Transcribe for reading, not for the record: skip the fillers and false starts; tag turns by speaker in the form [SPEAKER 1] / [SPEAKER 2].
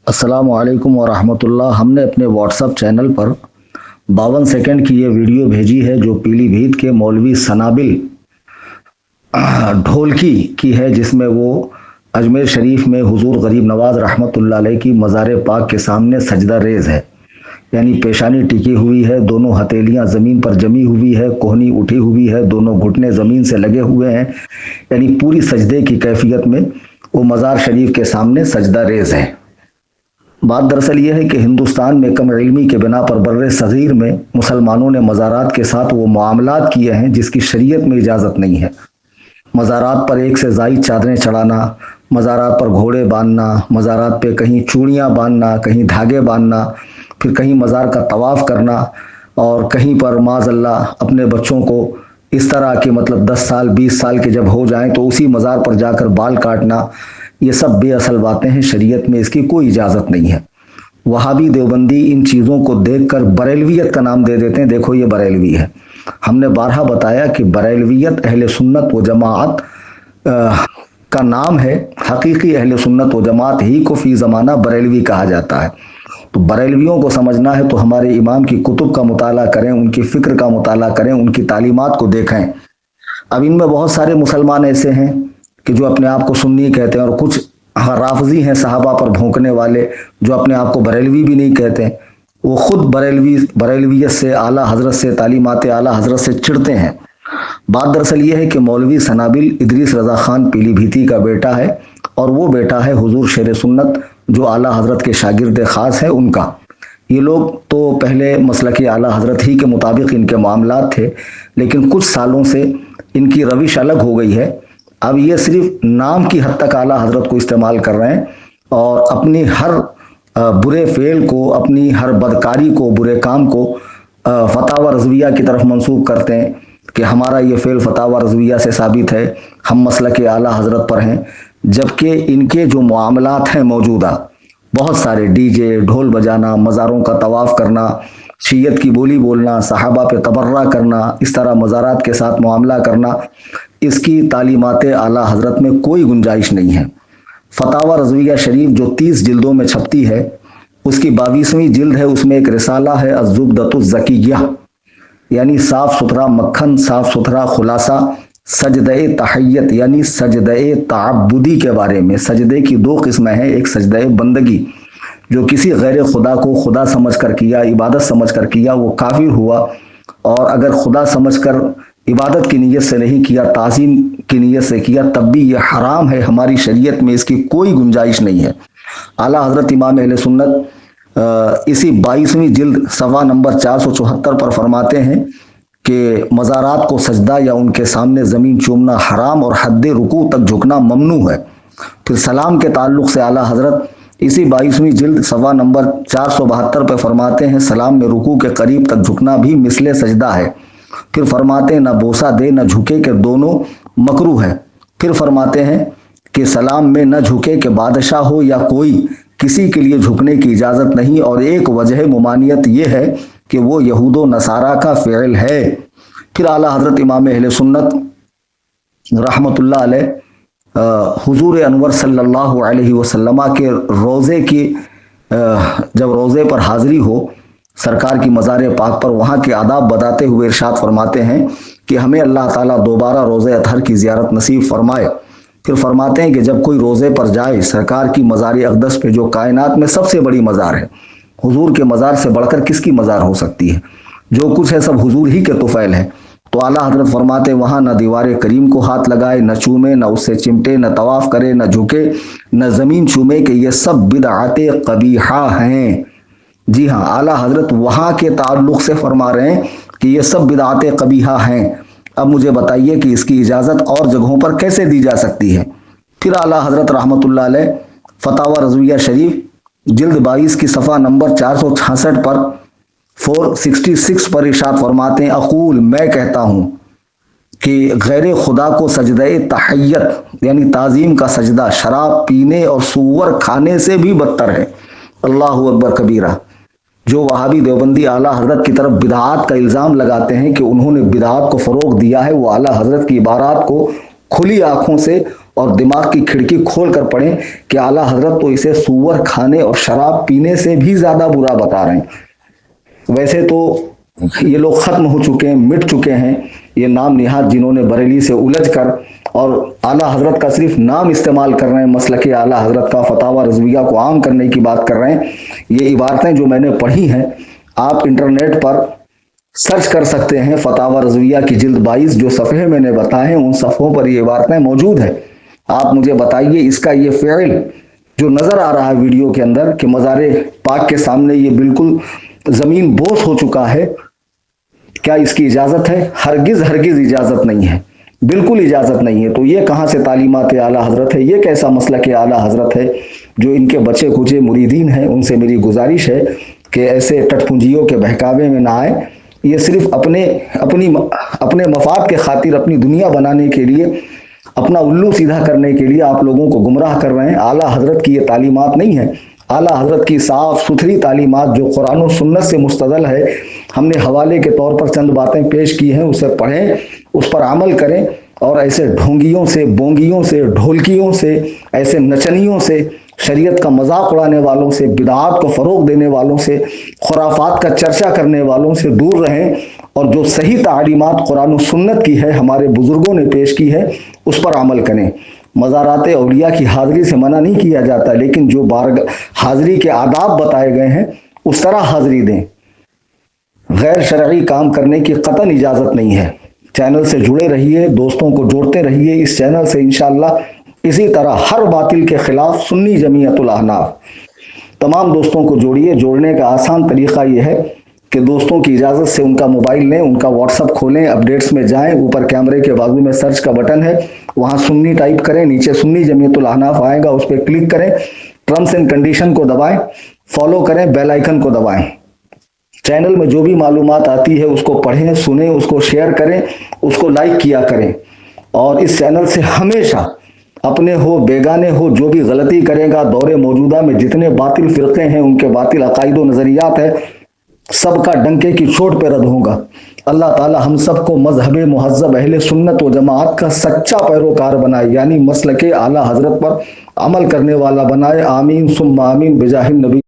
[SPEAKER 1] अस्सलाम वालेकुम वरहमतुल्लाह। हमने अपने व्हाट्सएप चैनल पर 52 सेकंड की ये वीडियो भेजी है जो पीलीभीत के मौलवी सनाबिल ढोलकी की है, जिसमें वो अजमेर शरीफ में हुजूर गरीब नवाज रहमतुल्लाह अलैह की मज़ार पाक के सामने सजदा रेज है, यानी पेशानी टिकी हुई है, दोनों हथेलियां ज़मीन पर जमी हुई है, कोहनी उठी हुई है, दोनों घुटने ज़मीन से लगे हुए हैं, यानी पूरी सजदे की कैफियत में वो मज़ार शरीफ के सामने सजदा रेज है। बात दरअसल ये है कि हिंदुस्तान में कम इल्मी के बिना पर बर्रे सगीर में मुसलमानों ने मज़ारात के साथ वो मामलात किए हैं जिसकी शरीयत में इजाज़त नहीं है। मज़ारात पर एक से ज़ायद चादरें चढ़ाना, मज़ारात पर घोड़े बांधना, मज़ारात पे कहीं चूड़ियाँ बांधना, कहीं धागे बांधना, फिर कहीं मज़ार का तवाफ़ करना, और कहीं पर माज़अल्लाह अपने बच्चों को इस तरह के 10 साल 20 साल के जब हो जाएं तो उसी मज़ार पर जाकर बाल काटना, ये सब बेअसल बातें हैं। शरीयत में इसकी कोई इजाज़त नहीं है। वहाबी देवबंदी इन चीज़ों को देखकर बरेलवियत का नाम दे देते हैं, देखो ये बरेलवी है। हमने बारहा बताया कि बरेलवियत अहले सुन्नत व जमात का नाम है। हकीकी अहले सुन्नत व जमात ही को फी ज़माना बरेलवी कहा जाता है। तो बरेलवियों को समझना है तो हमारे इमाम की कुतुब का मुताला करें, उनकी फ़िक्र का मुताला करें, उनकी तालीमात को देखें। अब इनमें बहुत सारे मुसलमान ऐसे हैं कि जो अपने आप को सुन्नी कहते हैं, और कुछ राफजी हैं सहाबा पर भोंकने वाले जो अपने आप को बरेलवी भी नहीं कहते। वो खुद बरेलवियत से, आला हजरत से, तालीमात आला हजरत से चिढ़ते हैं। बात दरअसल ये है कि मौलवी सनाबिल इदरीस रज़ा खान पीलीभीती का बेटा है, और वो बेटा है हुजूर शेर सुन्नत जो आला हजरत के शागिर्द खास है उनका। ये लोग तो पहले मसलक आला हजरत ही के मुताबिक इनके मामलात थे, लेकिन कुछ सालों से इनकी रविश अलग हो गई है। अब ये सिर्फ नाम की हद तक आला हजरत को इस्तेमाल कर रहे हैं और अपनी हर बुरे फेल को, अपनी हर बदकारी को, बुरे काम को फतावा रज़विया की तरफ मंसूब करते हैं कि हमारा ये फेल फतावा रज़विया से साबित है, हम मसलक आला हजरत पर हैं। जबकि इनके जो मामलात हैं मौजूदा बहुत सारे, डीजे ढोल बजाना, मज़ारों का तवाफ़ करना, शीयत की बोली बोलना, सहाबा पे तबर्रा करना, इस तरह मज़ारात के साथ मामला करना, इसकी तालीमात आला हजरत में कोई गुंजाइश नहीं है। फतावा रज़विया शरीफ जो 30 जिल्दों में छपती है, उसकी 22वीं जिल्द है, उसमें एक रिसाला है अज़्ज़ुब्दतुज़्ज़किय्या, यानी साफ सुथरा मक्खन, साफ सुथरा खुलासा सजदे तहय्यत यानी सजदे ताबुदी के बारे में। सजदे की 2 किस्में हैं, एक सजदे बंदगी जो किसी गैर खुदा को खुदा समझकर किया, इबादत समझकर किया, वो काफिर हुआ, और अगर खुदा समझकर इबादत की नीयत से नहीं किया, ताज़ीम की नीयत से किया, तब भी ये हराम है। हमारी शरीयत में इसकी कोई गुंजाइश नहीं है। आला हजरत इमाम अहले सुन्नत इसी 22वीं जिल्द सफ़ा नंबर 474 पर फरमाते हैं कि मज़ारात को सजदा या उनके सामने ज़मीन चूमना हराम और हद रुकू तक झुकना ममनू है। फिर सलाम के ताल्लुक़ से आला हजरत इसी 22वीं जिल्द सफ़ा नंबर 472 पर फरमाते हैं सलाम में रुकू के करीब तक झुकना भी मिसले सजदा है। फिर फरमाते हैं न बोसा दे न झुके के दोनों मकरू है। फिर फरमाते हैं कि सलाम में न झुके के बादशाह हो या कोई, किसी के लिए झुकने की इजाज़त नहीं, और एक वजह मुमानियत ये है कि वो यहूदो नसारा का फ़िल है। फिर आला हजरत इमाम अहले सुन्नत रहमतुल्लाह अलैह हुजूर अनवर सल्लल्लाहु अलैहि वसल्लम के रोज़े की जब रोज़े पर हाज़िरी हो सरकार की मज़ार पाक पर, वहाँ के आदाब बताते हुए इरशाद फरमाते हैं कि हमें अल्लाह ताला दोबारा रोज़े अतहर की ज़ियारत नसीब फरमाए। फिर फरमाते हैं कि जब कोई रोज़े पर जाए सरकार की मज़ार अक़दस पे, जो कायनात में सबसे बड़ी मज़ार है, हुजूर के मज़ार से बढ़कर किसकी मज़ार हो सकती है, जो कुछ है सब हुजूर ही के तुफ़ैल है। तो आला हजरत फरमाते वहाँ न दीवार करीम को हाथ लगाए, न चूमे, न उससे चिमटे, न तवाफ़ करे, न झुके, न ज़मीन चूमे, कि ये सब बिदअते क़बीहा हैं। जी हाँ, आला हजरत वहाँ के ताल्लुक़ से फरमा रहे हैं कि ये सब बिदअते क़बीहा हैं। अब मुझे बताइए कि इसकी इजाज़त और जगहों पर कैसे दी जा सकती है। फिर आला हजरत रहमतुल्लाह अलैह फतावा रज़विया शरीफ जिल्द 22 की सफ़ा नंबर 466 पर 466 पर इरशाद फरमाते हैं अक़ूल, मैं कहता हूँ कि गैर खुदा को सजदे तहय्यत यानी ताज़ीम का सजदा शराब पीने और सूअर खाने से भी बदतर है। अल्लाहु अकबर कबीरा। जो वहाबी देवबंदी आला हजरत की तरफ बिदआत का इल्ज़ाम लगाते हैं कि उन्होंने बिदआत को फ़रोग़ दिया है, वो आला हजरत की इबारात को खुली आंखों से اور دماغ کی کھڑکی کھول کر پڑھیں کہ اعلیٰ حضرت تو اسے سور کھانے اور شراب پینے سے بھی زیادہ برا بتا رہے ہیں۔ ویسے تو یہ لوگ ختم ہو چکے ہیں، مٹ چکے ہیں، یہ نام نہاد جنہوں نے بریلی سے الجھ کر اور اعلیٰ حضرت کا صرف نام استعمال کر رہے ہیں، مسلک اعلیٰ حضرت کا فتاوی رضویہ کو عام کرنے کی بات کر رہے ہیں۔ یہ عبارتیں جو میں نے پڑھی ہیں، آپ انٹرنیٹ پر سرچ کر سکتے ہیں، فتاوی رضویہ کی جلد 22 جو صفحے میں نے بتائے ہیں ان صفحوں پر یہ عبارتیں موجود ہیں۔ آپ مجھے بتائیے اس کا یہ فعل جو نظر آ رہا ہے ویڈیو کے اندر کہ مزار پاک کے سامنے یہ بالکل زمین بوس ہو چکا ہے، کیا اس کی اجازت ہے؟ ہرگز ہرگز اجازت نہیں ہے، بالکل اجازت نہیں ہے۔ تو یہ کہاں سے تعلیمات اعلیٰ حضرت ہے؟ یہ کیسا مسلک اعلیٰ حضرت ہے؟ جو ان کے بچے کچے مریدین ہیں ان سے میری گزارش ہے کہ ایسے ٹٹ پنجیوں کے بہکاوے میں نہ آئے۔ یہ صرف اپنے مفاد کے خاطر، اپنی دنیا بنانے کے لیے، اپنا الو سیدھا کرنے کے لیے آپ لوگوں کو گمراہ کر رہے ہیں۔ اعلیٰ حضرت کی یہ تعلیمات نہیں ہے۔ اعلیٰ حضرت کی صاف ستھری تعلیمات جو قرآن و سنت سے مستدل ہے، ہم نے حوالے کے طور پر چند باتیں پیش کی ہیں، اسے پڑھیں، اس پر عمل کریں، اور ایسے ڈھونگیوں سے، بونگیوں سے، ڈھولکیوں سے، ایسے نچنیوں سے، شریعت کا مذاق اڑانے والوں سے، بدعات کو فروغ دینے والوں سے، خرافات کا چرچا کرنے والوں سے دور رہیں، اور جو صحیح تعلیمات قرآن و سنت کی ہے، ہمارے بزرگوں نے پیش کی ہے، اس پر عمل کریں۔ مزارات اولیاء کی حاضری سے منع نہیں کیا جاتا، لیکن جو حاضری کے آداب بتائے گئے ہیں اس طرح حاضری دیں۔ غیر شرعی کام کرنے کی قطعاً اجازت نہیں ہے۔ چینل سے جڑے رہیے، دوستوں کو جوڑتے رہیے اس چینل سے انشاءاللہ۔ اسی طرح ہر باطل کے خلاف سنی جمعیت الاحناف تمام دوستوں کو جوڑیے۔ جوڑنے کا آسان طریقہ یہ ہے کہ دوستوں کی اجازت سے ان کا موبائل لیں، ان کا واٹس ایپ کھولیں، اپڈیٹس میں جائیں، اوپر کیمرے کے بازو میں سرچ کا بٹن ہے، وہاں سنی ٹائپ کریں، نیچے سنی جمعیت الاحناف آئے گا، اس پہ کلک کریں، ٹرمز اینڈ کنڈیشن کو دبائیں، فالو کریں، بیل آئیکن کو دبائیں۔ چینل میں جو بھی معلومات آتی ہے اس کو پڑھیں، سنیں، اس کو شیئر کریں، اس کو لائک کیا کریں، اور اس چینل سے ہمیشہ اپنے ہو بیگانے ہو جو بھی غلطی کرے گا، دور موجودہ میں جتنے باطل فرقے ہیں، ان کے باطل عقائد و نظریات ہیں، سب کا ڈنکے کی چوٹ پہ رد ہوگا۔ اللہ تعالی ہم سب کو مذہب مہذب اہل سنت و جماعت کا سچا پیروکار بنائے، یعنی مسلک اعلیٰ حضرت پر عمل کرنے والا بنائے۔ آمین ثم آمین بجاہ النبی۔